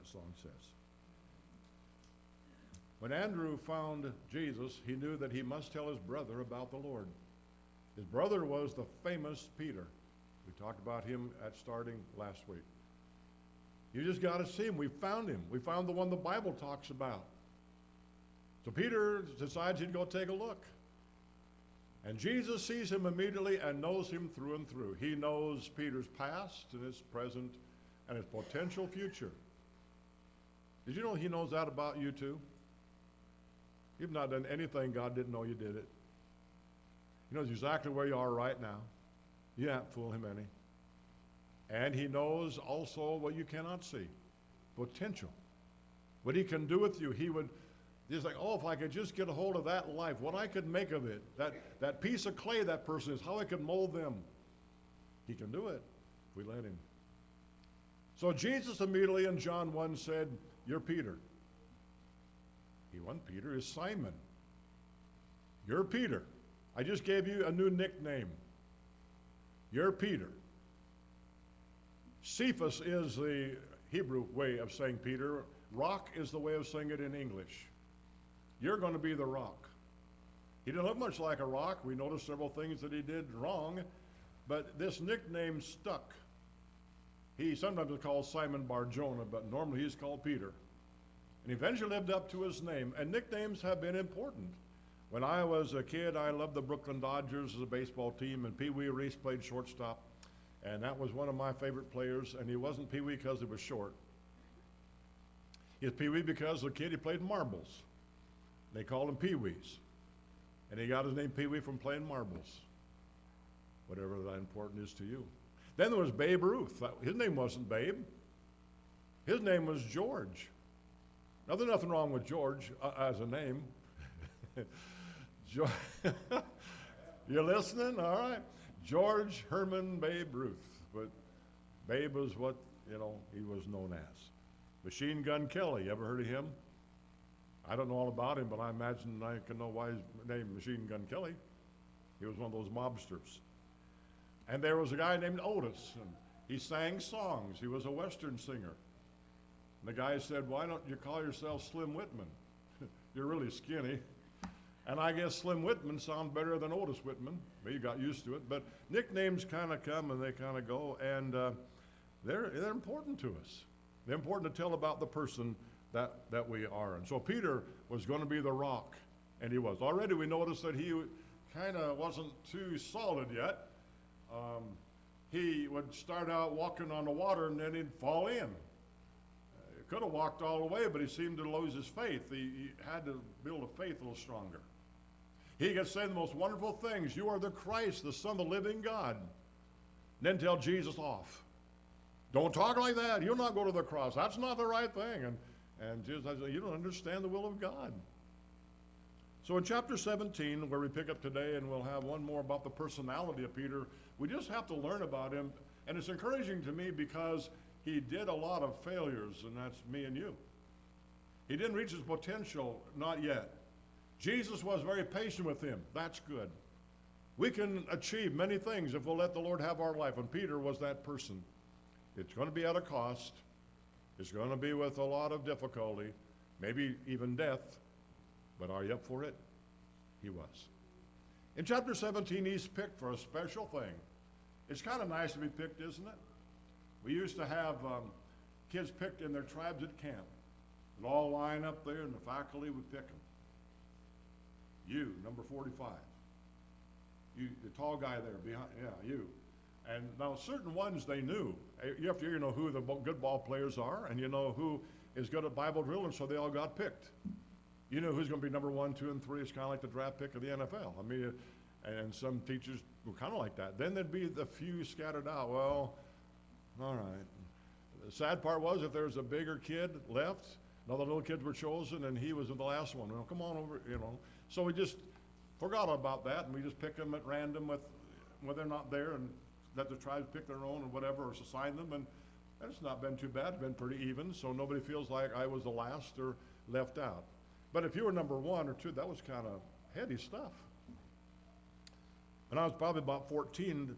that song says. When Andrew found Jesus, he knew that he must tell his brother about the Lord. His brother was the famous Peter. We talked about him at starting last week. You just got to see him. We found him. We found the one the Bible talks about. So Peter decides he'd go take a look. And Jesus sees him immediately and knows him through and through. He knows Peter's past and his present and his potential future. Did you know he knows that about you too? You've not done anything God didn't know you did it. He knows exactly where you are right now. You can't fool him any. And he knows also what you cannot see, potential. What he can do with you. He's like, oh, if I could just get a hold of that life, what I could make of it, that piece of clay that person is, how I could mold them. He can do it if we let him. So Jesus immediately in John 1 said, you're Peter. He wasn't Peter, is Simon. You're Peter. I just gave you a new nickname. You're Peter. Cephas is the Hebrew way of saying Peter. Rock is the way of saying it in English. You're going to be the rock. He didn't look much like a rock. We noticed several things that he did wrong, but this nickname stuck. He sometimes is called Simon Bar-Jonah, but normally he's called Peter. And he eventually lived up to his name, and nicknames have been important. When I was a kid, I loved the Brooklyn Dodgers as a baseball team, and Pee Wee Reese played shortstop, and that was one of my favorite players, and he wasn't Pee Wee because he was short. He was Pee Wee because the kid, he played marbles. They called him Pee Wees, and he got his name Pee Wee from playing marbles, whatever that important is to you. Then there was Babe Ruth. His name wasn't Babe. His name was George. Now, there's nothing wrong with George as a name. You listening? All right. George Herman Babe Ruth. But Babe was what, he was known as. Machine Gun Kelly. You ever heard of him? I don't know all about him, but I imagine I can know why his name Machine Gun Kelly. He was one of those mobsters. And there was a guy named Otis, and he sang songs. He was a Western singer. And the guy said, why don't you call yourself Slim Whitman? You're really skinny. And I guess Slim Whitman sounds better than Otis Whitman. Maybe you got used to it. But nicknames kind of come and they kind of go, and they're important to us. They're important to tell about the person that we are. And so Peter was going to be the rock, and he was. Already we noticed that he kind of wasn't too solid yet. He would start out walking on the water, and then he'd fall in. He could have walked all the way, but he seemed to lose his faith. He had to build a faith a little stronger. He could say the most wonderful things. You are the Christ, the Son of the living God. And then tell Jesus off. Don't talk like that. You'll not go to the cross. That's not the right thing. And Jesus said, you don't understand the will of God. So in chapter 17, where we pick up today, and we'll have one more about the personality of Peter, we just have to learn about him. And it's encouraging to me because he did a lot of failures, and that's me and you. He didn't reach his potential, not yet. Jesus was very patient with him. That's good. We can achieve many things if we'll let the Lord have our life, and Peter was that person. It's going to be at a cost. It's going to be with a lot of difficulty, maybe even death. But are you up for it? He was. In chapter 17, he's picked for a special thing. It's kind of nice to be picked, isn't it? We used to have kids picked in their tribes at camp. They'd all line up there, and the faculty would pick them. You, number 45. You, the tall guy there behind, yeah, you. And now certain ones they knew. You have to know who the good ball players are, and you know who is good at Bible drill, and so they all got picked. You know who's going to be number 1, 2, and 3. It's kind of like the draft pick of the NFL. I mean, and some teachers were kind of like that. Then there'd be the few scattered out. Well, all right. The sad part was if there was a bigger kid left, another little kids were chosen, and he was the last one. Well, come on over, So we just forgot about that, and we just pick them at random when they're not there, and let the tribes pick their own or whatever, or assign them, and it's not been too bad. It's been pretty even, so nobody feels like I was the last or left out. But if you were number 1 or 2, that was kind of heady stuff. When I was probably about 14,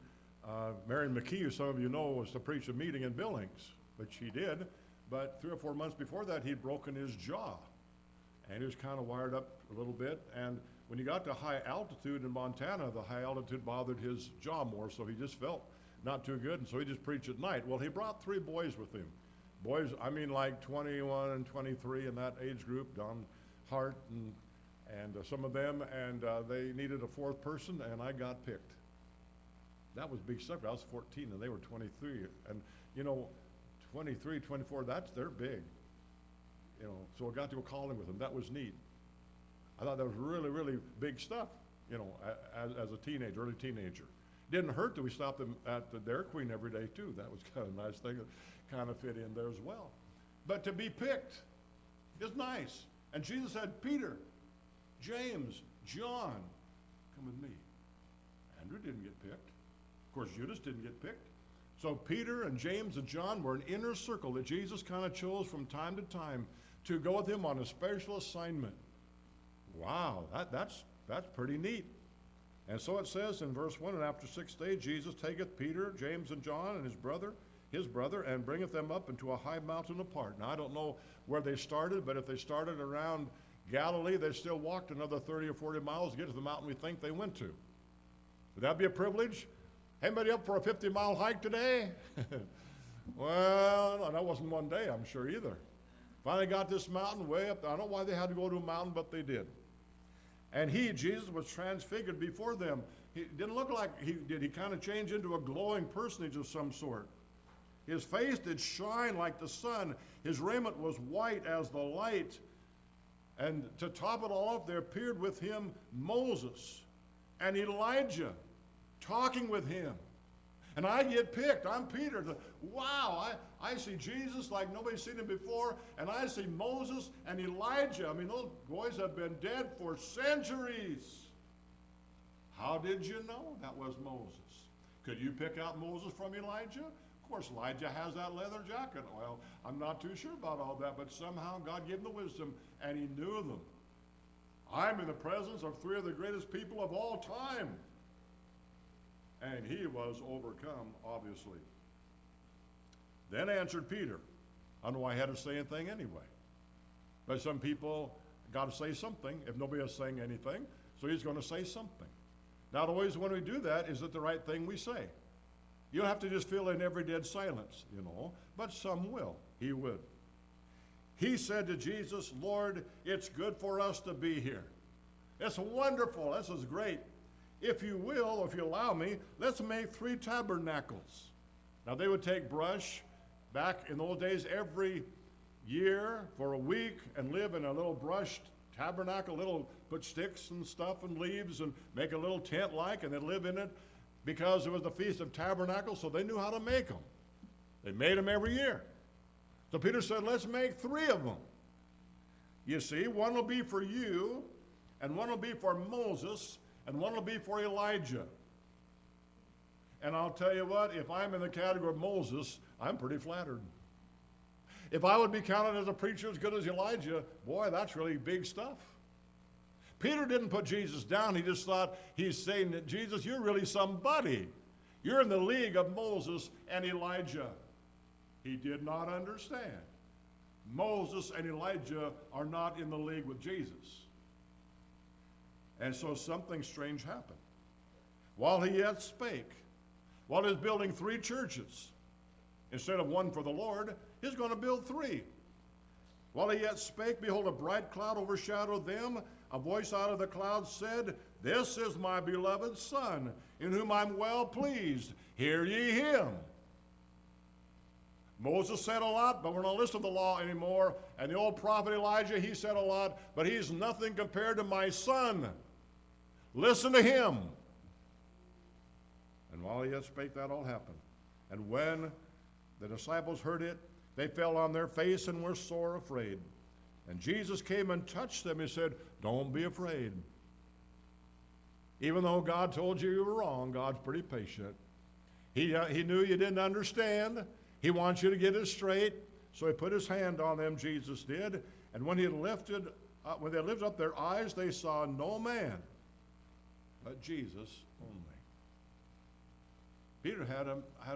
Marion McKee, who some of you know, was to preach a meeting in Billings, which he did. But 3 or 4 months before that, he'd broken his jaw. And he was kind of wired up a little bit. And when he got to high altitude in Montana, the high altitude bothered his jaw more, so he just felt not too good, and so he just preached at night. Well, he brought 3 boys with him. Boys, I mean like 21 and 23 in that age group, Don Hart and some of them, and they needed a 4th person, and I got picked. That was big stuff. I was 14, and they were 23. And, 23, 24, they're big. So I got to go calling with them. That was neat. I thought that was really, really big stuff, as a teenager, early teenager. Didn't hurt that we stopped them at the Dairy Queen every day, too. That was kind of a nice thing that kind of fit in there as well. But to be picked is nice. And Jesus said, Peter, James, John, come with me. Andrew didn't get picked. Of course, Judas didn't get picked. So Peter and James and John were an inner circle that Jesus kind of chose from time to time to go with him on a special assignment. Wow, that's pretty neat. And so it says in verse 1, and after 6 days Jesus taketh Peter, James, and John, and his brother, and bringeth them up into a high mountain apart. Now I don't know where they started, but if they started around Galilee, they still walked another 30 or 40 miles to get to the mountain we think they went to. Would that be a privilege? Anybody up for a 50-mile hike today? Well, no, that wasn't one day, I'm sure, either. Finally got this mountain way up. I don't know why they had to go to a mountain, but they did. And Jesus, was transfigured before them. He didn't look like he did. He kind of changed into a glowing personage of some sort. His face did shine like the sun. His raiment was white as the light. And to top it all off, there appeared with him Moses and Elijah talking with him. And I get picked. I'm Peter. Wow, I see Jesus like nobody's seen him before, and I see Moses and Elijah. I mean, those boys have been dead for centuries. How did you know that was Moses? Could you pick out Moses from Elijah? Of course, Elijah has that leather jacket. Well, I'm not too sure about all that, but somehow God gave him the wisdom, and he knew them. I'm in the presence of 3 of the greatest people of all time. And he was overcome, obviously. Then answered Peter. I don't know why he had to say anything anyway. But some people got to say something if nobody is saying anything, so he's going to say something. Not always when we do that is it the right thing we say. You don't have to just fill in every dead silence, but some will. He would. He said to Jesus, Lord, it's good for us to be here. It's wonderful. This is great. If you will, or if you allow me, let's make 3 tabernacles. Now they would take brush back in those days every year for a week and live in a little brushed tabernacle, put sticks and stuff and leaves and make a little tent like, and they'd live in it because it was the Feast of Tabernacles, so they knew how to make them. They made them every year. So Peter said, let's make 3 of them. You see, one will be for you, and one will be for Moses, and one will be for Elijah. And I'll tell you what, if I'm in the category of Moses, I'm pretty flattered. If I would be counted as a preacher as good as Elijah, boy, that's really big stuff. Peter didn't put Jesus down. He just thought, he's saying that, Jesus, you're really somebody. You're in the league of Moses and Elijah. He did not understand. Moses and Elijah are not in the league with Jesus. And so something strange happened. While he yet spake, while he was building 3 churches, instead of one for the Lord, he's going to build 3. While he yet spake, behold, a bright cloud overshadowed them. A voice out of the cloud said, This is my beloved Son, in whom I'm well pleased. Hear ye him. Moses said a lot, but we're not listening to the law anymore. And the old prophet Elijah, he said a lot, but he's nothing compared to my Son. Listen to him. And while he yet spake, that all happened. And when the disciples heard it, they fell on their face and were sore afraid. And Jesus came and touched them. He said, Don't be afraid. Even though God told you were wrong, God's pretty patient. He knew you didn't understand. He wants you to get it straight. So he put his hand on them, Jesus did. And when they lifted up their eyes, they saw no man but Jesus only. Peter had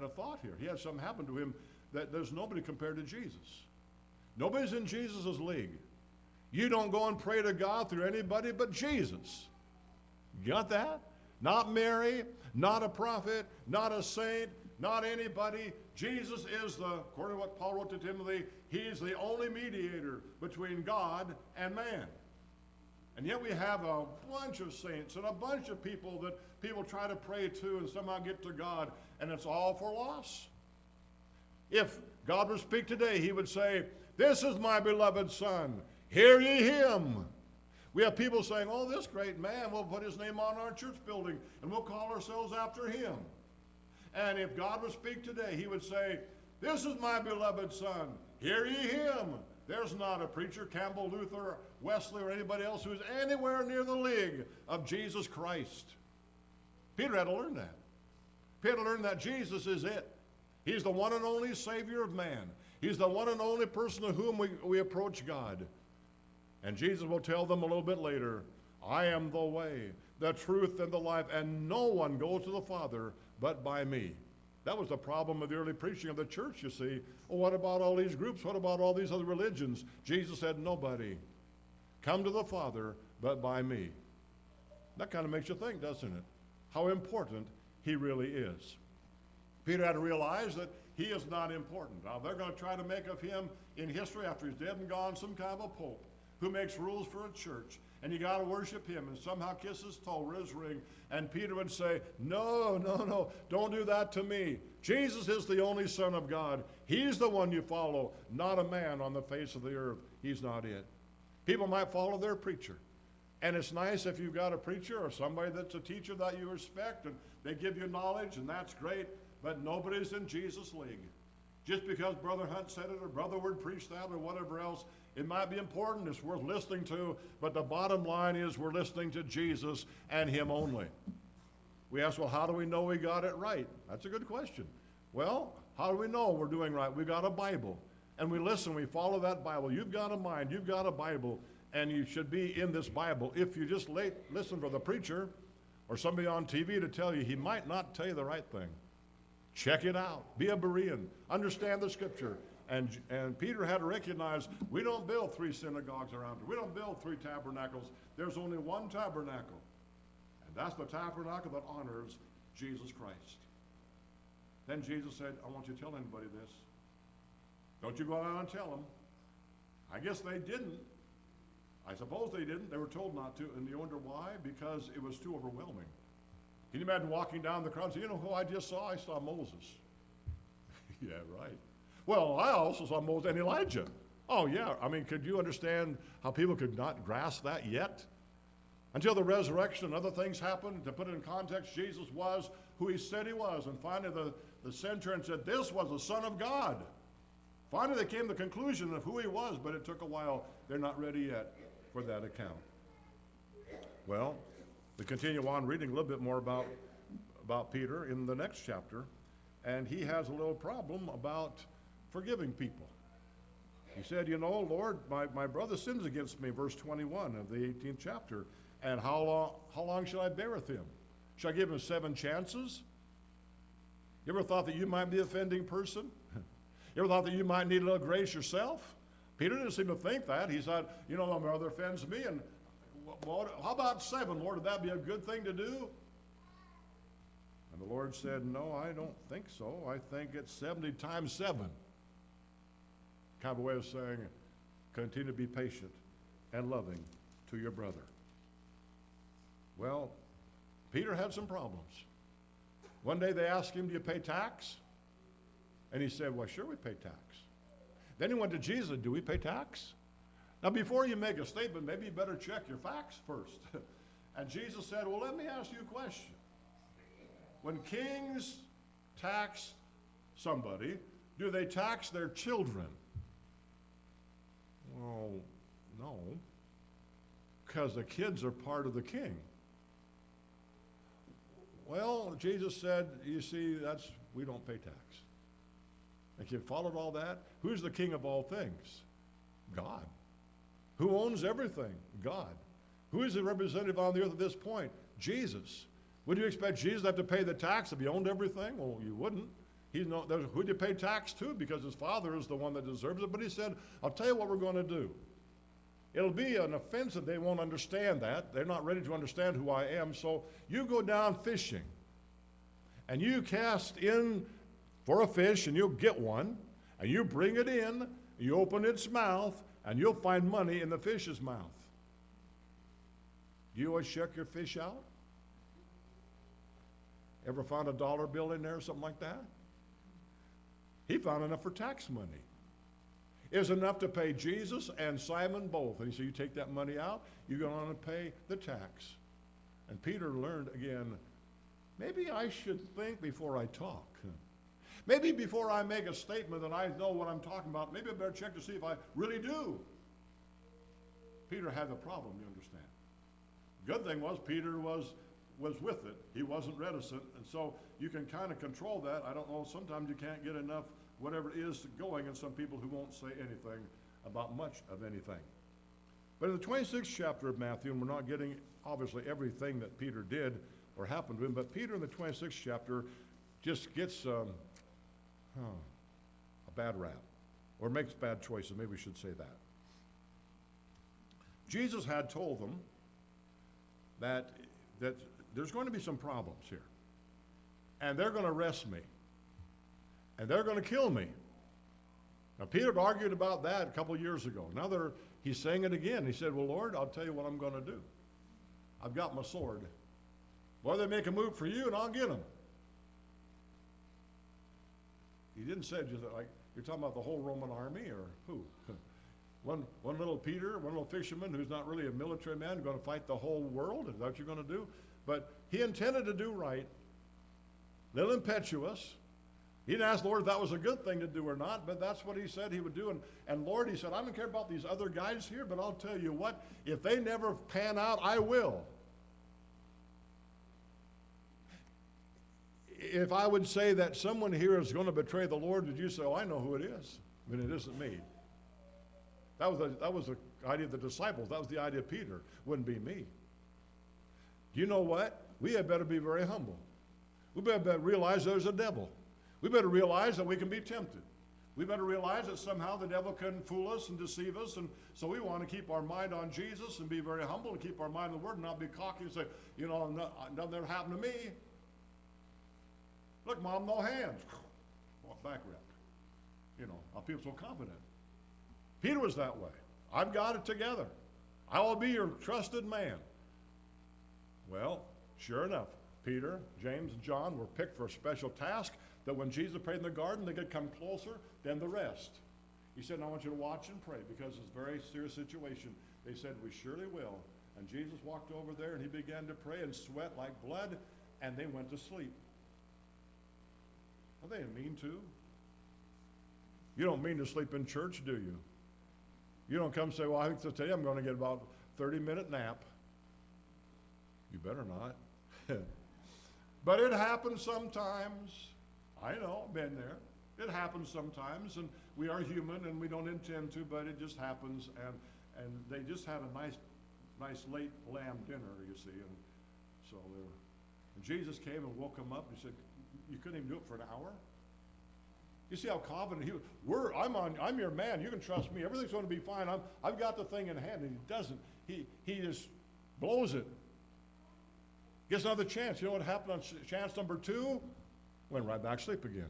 a thought here. He had something happen to him that there's nobody compared to Jesus. Nobody's in Jesus' league. You don't go and pray to God through anybody but Jesus. You got that? Not Mary, not a prophet, not a saint, not anybody. Jesus is according to what Paul wrote to Timothy, he's the only mediator between God and man. And yet we have a bunch of saints and a bunch of people that people try to pray to and somehow get to God, and it's all for loss. If God would speak today, he would say, "This is my beloved Son, hear ye him." We have people saying, "Oh, this great man, we'll put his name on our church building, and we'll call ourselves after him." And if God would speak today, he would say, "This is my beloved Son, hear ye him." There's not a preacher, Campbell, Luther, Wesley, or anybody else who's anywhere near the league of Jesus Christ. Peter had to learn that. Peter had to learn that Jesus is it. He's the one and only Savior of man. He's the one and only person to whom we approach God. And Jesus will tell them a little bit later, "I am the way, the truth, and the life, and no one goes to the Father but by me." That was the problem with the early preaching of the church, you see. Well, what about all these groups? What about all these other religions? Jesus said, "Nobody come to the Father but by me." That kind of makes you think, doesn't it? How important he really is. Peter had to realize that he is not important. Now, they're going to try to make of him in history after he's dead and gone some kind of a pope who makes rules for a church. And you got to worship him and somehow kiss his toe or his ring. And Peter would say, no, don't do that to me. Jesus is the only Son of God. He's the one you follow, not a man on the face of the earth. He's not it. People might follow their preacher. And it's nice if you've got a preacher or somebody that's a teacher that you respect and they give you knowledge, and that's great, but nobody's in Jesus' league. Just because Brother Hunt said it or Brother Word preached that or whatever else, it might be important, it's worth listening to, but the bottom line is we're listening to Jesus and him only. We ask, well, how do we know we got it right? That's a good question. Well, how do we know we're doing right? We got a Bible, and we listen, we follow that Bible. You've got a mind, you've got a Bible, and you should be in this Bible. If you just listen for the preacher or somebody on TV to tell you, he might not tell you the right thing. Check it out. Be a Berean. Understand the Scripture. And Peter had to recognize, we don't build 3 synagogues around here. We don't build 3 tabernacles. There's only one tabernacle. And that's the tabernacle that honors Jesus Christ. Then Jesus said, I want you to tell anybody this. Don't you go out and tell them. I guess they didn't. I suppose they didn't. They were told not to. And you wonder why? Because it was too overwhelming. Can you imagine walking down the crowd and say, you know who I just saw? I saw Moses. Yeah, right. Well, I also saw Moses and Elijah. Oh, yeah. I mean, could you understand how people could not grasp that yet? Until the resurrection and other things happened. To put it in context, Jesus was who he said he was. And finally, the centurion said, this was the Son of God. Finally, they came to the conclusion of who he was, but it took a while. They're not ready yet for that account. Well, we continue on reading a little bit more about Peter in the next chapter, and he has a little problem about forgiving people. He said, you know, Lord, my brother sins against me, verse 21 of the 18th chapter, and how long shall I bear with him? Shall I give him 7 chances? You ever thought that you might be the offending person? You ever thought that you might need a little grace yourself? Peter didn't seem to think that. He said, you know, my brother offends me, and well, how about 7, Lord? Would that be a good thing to do? And the Lord said, no, I don't think so. I think it's 70 times 7. Kind of a way of saying, continue to be patient and loving to your brother. Well, Peter had some problems. One day they asked him, do you pay tax? And he said, well, sure we pay tax. Then he went to Jesus, do we pay tax? Now, before you make a statement, maybe you better check your facts first. And Jesus said, well, let me ask you a question. When kings tax somebody, do they tax their children? Well, no, because the kids are part of the king. Well, Jesus said, you see, we don't pay tax. If you followed all that, who's the king of all things? God. Who owns everything? God. Who is the representative on the earth at this point? Jesus. Would you expect Jesus to have to pay the tax if he owned everything? Well, you wouldn't. Who'd you pay tax to? Because his father is the one that deserves it. But he said, I'll tell you what we're going to do. It'll be an offense that they won't understand that. They're not ready to understand who I am. So you go down fishing, and you cast in for a fish, and you'll get one, and you bring it in, you open its mouth, and you'll find money in the fish's mouth. Do you always check your fish out? Ever found a dollar bill in there or something like that? He found enough for tax money. It was enough to pay Jesus and Simon both. And he said, you take that money out, you're going to pay the tax. And Peter learned again, maybe I should think before I talk. Maybe before I make a statement that I know what I'm talking about, maybe I better check to see if I really do. Peter had the problem, you understand. Good thing was Peter was with it. He wasn't reticent, and so you can kind of control that. I don't know, sometimes you can't get enough whatever it is going, and some people who won't say anything about much of anything. But in the 26th chapter of Matthew, and we're not getting obviously everything that Peter did or happened to him, but Peter in the 26th chapter just gets a bad rap, or makes bad choices. Maybe we should say that. Jesus had told them that there's going to be some problems here, and they're going to arrest me, and they're going to kill me. Now, Peter had argued about that a couple of years ago. Now he's saying it again. He said, well, Lord, I'll tell you what I'm going to do. I've got my sword. Boy, they make a move for you, and I'll get them. He didn't say just like, you're talking about the whole Roman army, or who? One little Peter, one little fisherman who's not really a military man, going to fight the whole world? Is that what you're going to do? But he intended to do right. A little impetuous. He didn't ask the Lord if that was a good thing to do or not, but that's what he said he would do. And Lord, he said, I don't care about these other guys here, but I'll tell you what, if they never pan out, I will. If I would say that someone here is going to betray the Lord, would you say, oh, I know who it is? I mean, it isn't me. That was the idea of the disciples. That was the idea of Peter. Wouldn't be me. Do you know what? We had better be very humble. We better realize there's a devil. We better realize that we can be tempted. We better realize that somehow the devil can fool us and deceive us. And so we want to keep our mind on Jesus and be very humble and keep our mind on the Word and not be cocky and say, you know, nothing ever happened to me. Look, Mom, no hands. Walk back rep. You know, I'll feel so confident. Peter was that way. I've got it together. I will be your trusted man. Well, sure enough, Peter, James, and John were picked for a special task that when Jesus prayed in the garden, they could come closer than the rest. He said, I want you to watch and pray because it's a very serious situation. They said, we surely will. And Jesus walked over there and he began to pray and sweat like blood, and they went to sleep. Well, they didn't mean to. You don't mean to sleep in church, do you? You don't come and say, well, I think today I'm going to get about a 30-minute nap. You better not. But it happens sometimes. I know, I've been there. It happens sometimes, and we are human, and we don't intend to, but it just happens. And they just had a nice late lamb dinner, you see, and so and Jesus came and woke them up. And he said, you couldn't even do it for an hour? You see how confident he was. I'm your man. You can trust me. Everything's going to be fine. I've got the thing in hand, and he doesn't. He just blows it. Gets another chance. You know what happened on chance number 2? Went right back to sleep again.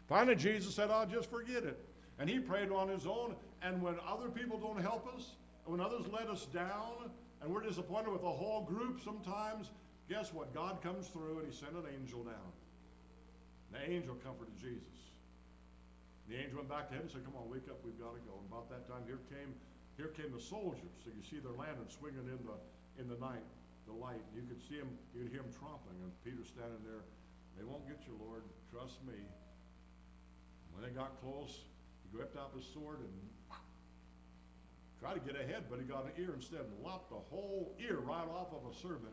Finally, Jesus said, oh, just forget it. And he prayed on his own. And when other people don't help us, and when others let us down, and we're disappointed with the whole group sometimes, guess what? God comes through, and he sent an angel down. And the angel comforted Jesus. The angel went back to him and said, come on, wake up, we've got to go. And about that time, here came the soldiers. So you see their lantern swinging in the night, the light. You could see him, you could hear him tromping, and Peter standing there. They won't get you, Lord, trust me. When they got close, he whipped out his sword and tried to get ahead, but he got an ear instead and lopped the whole ear right off of a servant.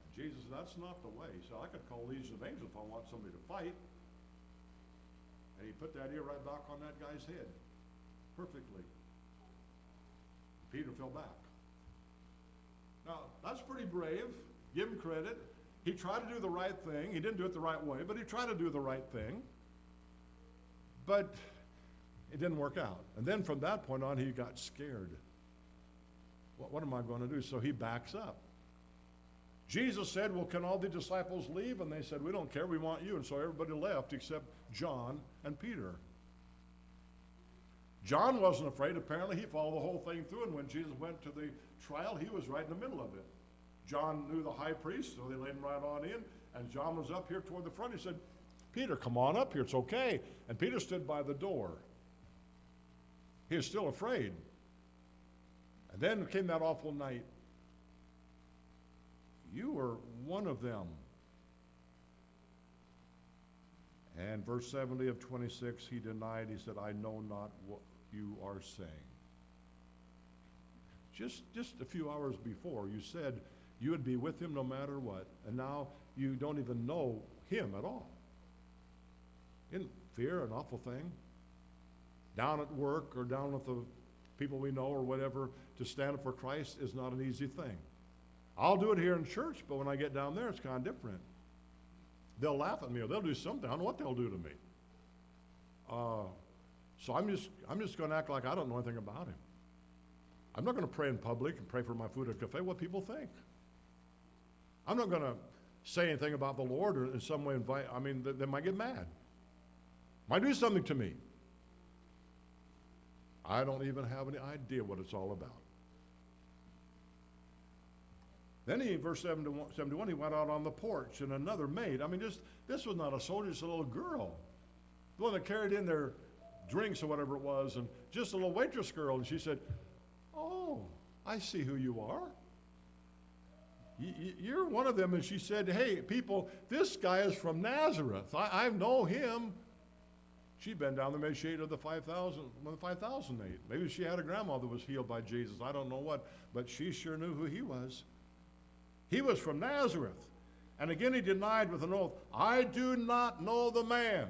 And Jesus said, that's not the way. He said, I could call legion of angels if I want somebody to fight. And he put that ear right back on that guy's head, perfectly. Peter fell back. Now, that's pretty brave. Give him credit. He tried to do the right thing. He didn't do it the right way, but he tried to do the right thing. But it didn't work out. And then from that point on, he got scared. What am I going to do? So he backs up. Jesus said, well, can all the disciples leave? And they said, we don't care, we want you. And so everybody left except John and Peter. John wasn't afraid. Apparently, he followed the whole thing through. And when Jesus went to the trial, he was right in the middle of it. John knew the high priest, so they laid him right on in. And John was up here toward the front. He said, Peter, come on up here. It's okay. And Peter stood by the door. He was still afraid. And then came that awful night. You were one of them. And verse 70 of 26, he denied. He said, I know not what you are saying. Just a few hours before, you said you would be with him no matter what. And now you don't even know him at all. Isn't fear an awful thing? Down at work or down with the people we know or whatever, to stand up for Christ is not an easy thing. I'll do it here in church, but when I get down there, it's kind of different. They'll laugh at me or they'll do something. I don't know what they'll do to me. So I'm just going to act like I don't know anything about him. I'm not going to pray in public and pray for my food at a cafe, what people think. I'm not going to say anything about the Lord or in some way they might get mad. Might do something to me. I don't even have any idea what it's all about. Then verse 71, he went out on the porch, and another maid. This was not a soldier, just a little girl. The one that carried in their drinks or whatever it was, and just a little waitress girl. And she said, oh, I see who you are. You're one of them. And she said, hey, people, this guy is from Nazareth. I know him. She'd been down there, maybe she ate of the 5,000 ate. Maybe she had a grandma that was healed by Jesus. I don't know what, but she sure knew who he was. He was from Nazareth. And again he denied with an oath, I do not know the man.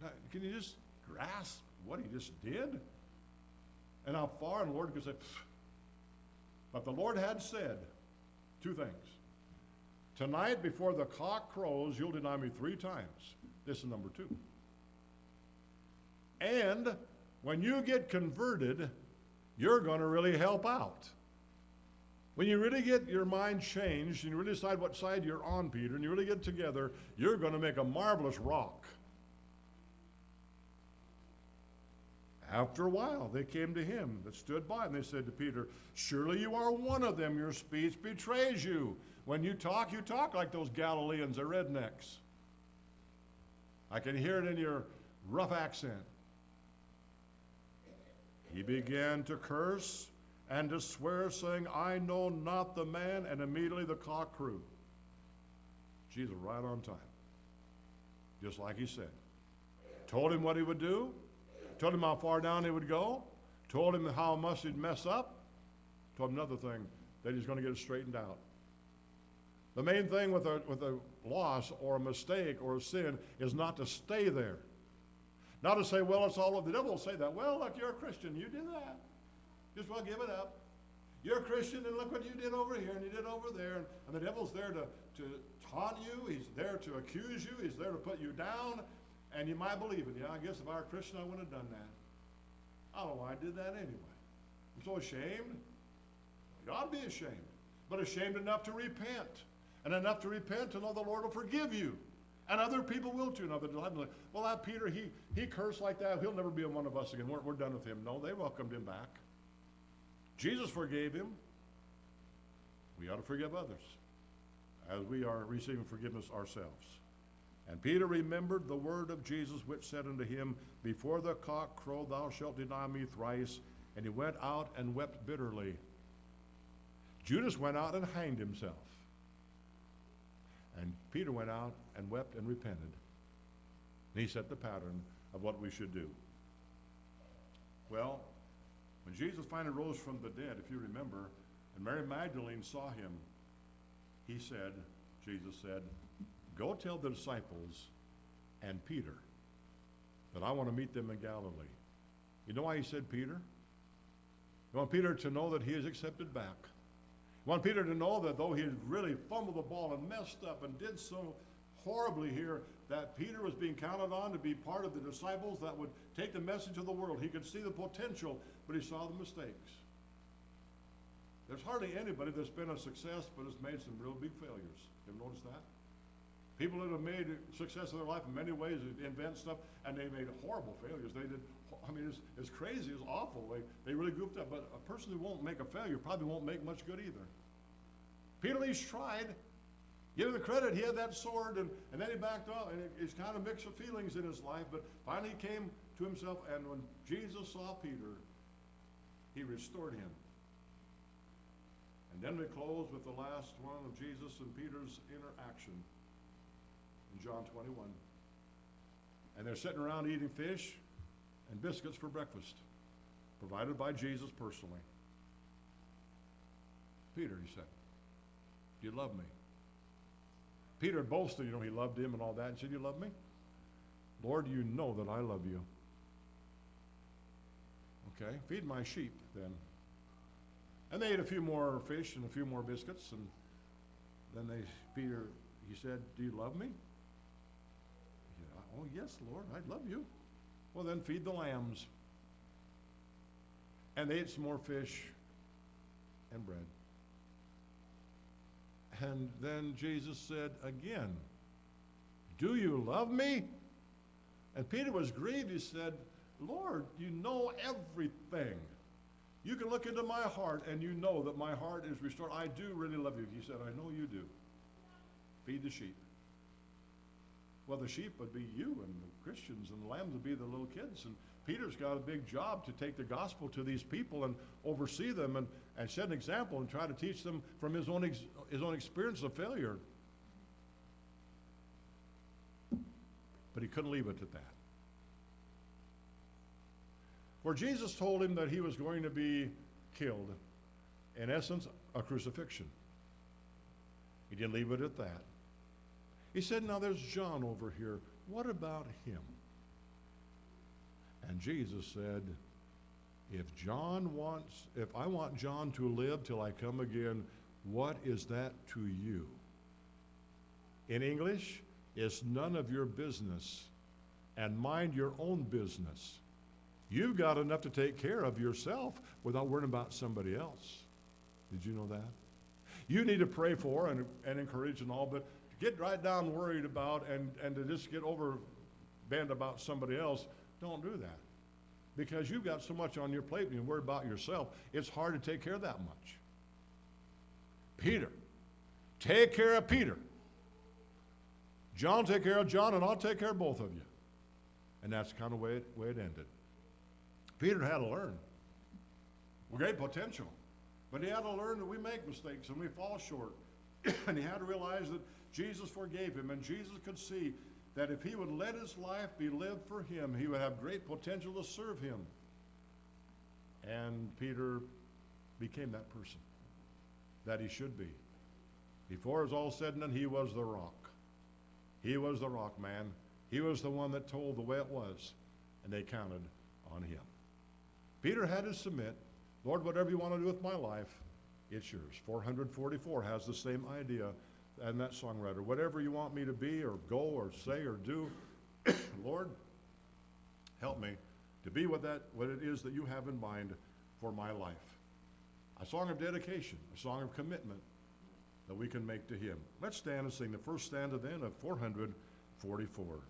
Now, can you just grasp what he just did? And how far? And the Lord could say, but the Lord had said two things. Tonight, before the cock crows, you'll deny me 3 times. This is number 2. And when you get converted, you're going to really help out. When you really get your mind changed and you really decide what side you're on, Peter, and you really get together, you're going to make a marvelous rock. After a while, they came to him that stood by, and they said to Peter, surely you are one of them. Your speech betrays you. When you talk like those Galileans, they're rednecks. I can hear it in your rough accent. He began to curse and to swear, saying, I know not the man, and immediately the cock crew. Jesus, right on time. Just like he said. Told him what he would do. Told him how far down he would go. Told him how much he'd mess up. Told him another thing, that he's going to get it straightened out. The main thing with a loss or a mistake or a sin is not to stay there. Not to say, well, it's all over. The devil will say that. Well, look, you're a Christian. You did that. Just well, give it up. You're a Christian, and look what you did over here, and you did over there. And the devil's there to taunt you. He's there to accuse you. He's there to put you down. And you might believe it. Yeah, I guess if I were a Christian, I wouldn't have done that. I don't know why I did that anyway. I'm so ashamed. You ought to be ashamed. But ashamed enough to repent. And enough to repent to know the Lord will forgive you. And other people will too. Now, well, that Peter, he cursed like that. He'll never be one of us again. We're done with him. No, they welcomed him back. Jesus forgave him. We ought to forgive others as we are receiving forgiveness ourselves. And Peter remembered the word of Jesus, which said unto him, before the cock crow, thou shalt deny me thrice. And he went out and wept bitterly. Judas went out and hanged himself. And Peter went out and wept and repented. And he set the pattern of what we should do. Well, when Jesus finally rose from the dead, if you remember, and Mary Magdalene saw him, Jesus said, go tell the disciples and Peter that I want to meet them in Galilee. You know why he said Peter? You want Peter to know that he is accepted back. Want Peter to know that though he had really fumbled the ball and messed up and did so horribly here, that Peter was being counted on to be part of the disciples that would take the message of the world. He could see the potential, but he saw the mistakes. There's hardly anybody that's been a success but has made some real big failures. You ever notice that? People that have made success in their life in many ways, invent stuff, and they made horrible failures. They did, I mean, it's crazy, it's awful. They really goofed up. But a person who won't make a failure probably won't make much good either. Peter at least tried. Give him the credit, he had that sword, and then he backed off, and it's kind of mixed feelings in his life, but finally he came to himself, and when Jesus saw Peter, he restored him. And then we close with the last one of Jesus and Peter's interaction in John 21. And they're sitting around eating fish and biscuits for breakfast, provided by Jesus personally. Peter, he said, do you love me? Peter had boasted, he loved him and all that, and said, you love me? Lord, you know that I love you. Okay, feed my sheep then. And they ate a few more fish and a few more biscuits, and then he said, do you love me? He said, oh yes, Lord, I love you. Well, then feed the lambs. And they ate some more fish and bread. And then Jesus said again, do you love me? And Peter was grieved. He said, Lord, you know everything. You can look into my heart and you know that my heart is restored. I do really love you. He said, I know you do. Feed the sheep. Well, the sheep would be you and the Christians, and the lambs would be the little kids. And Peter's got a big job to take the gospel to these people and oversee them and set an example and try to teach them from his own experience of failure. But he couldn't leave it at that. For Jesus told him that he was going to be killed, in essence, a crucifixion. He didn't leave it at that. He said, now there's John over here. What about him? And Jesus said, if I want John to live till I come again, what is that to you? In English, it's none of your business, and mind your own business. You've got enough to take care of yourself without worrying about somebody else. Did you know that? You need to pray for and encourage and all, but to get right down worried about and to just get over bent about somebody else, don't do that. Because you've got so much on your plate and you worry about yourself, it's hard to take care of that much. Peter, take care of Peter. John, take care of John, and I'll take care of both of you. And that's kind of the way it ended. Peter had to learn. Great potential. But he had to learn that we make mistakes and we fall short. And he had to realize that Jesus forgave him, and Jesus could see that if he would let his life be lived for him, he would have great potential to serve him. And Peter became that person that he should be. Before it was all said and done, he was the rock. He was the rock man. He was the one that told the way it was, and they counted on him. Peter had to submit, Lord, whatever you want to do with my life, it's yours. 444 has the same idea and that songwriter. Whatever you want me to be or go or say or do, Lord, help me to be what it is that you have in mind for my life. A song of dedication, a song of commitment that we can make to him. Let's stand and sing the first stanza then of 444.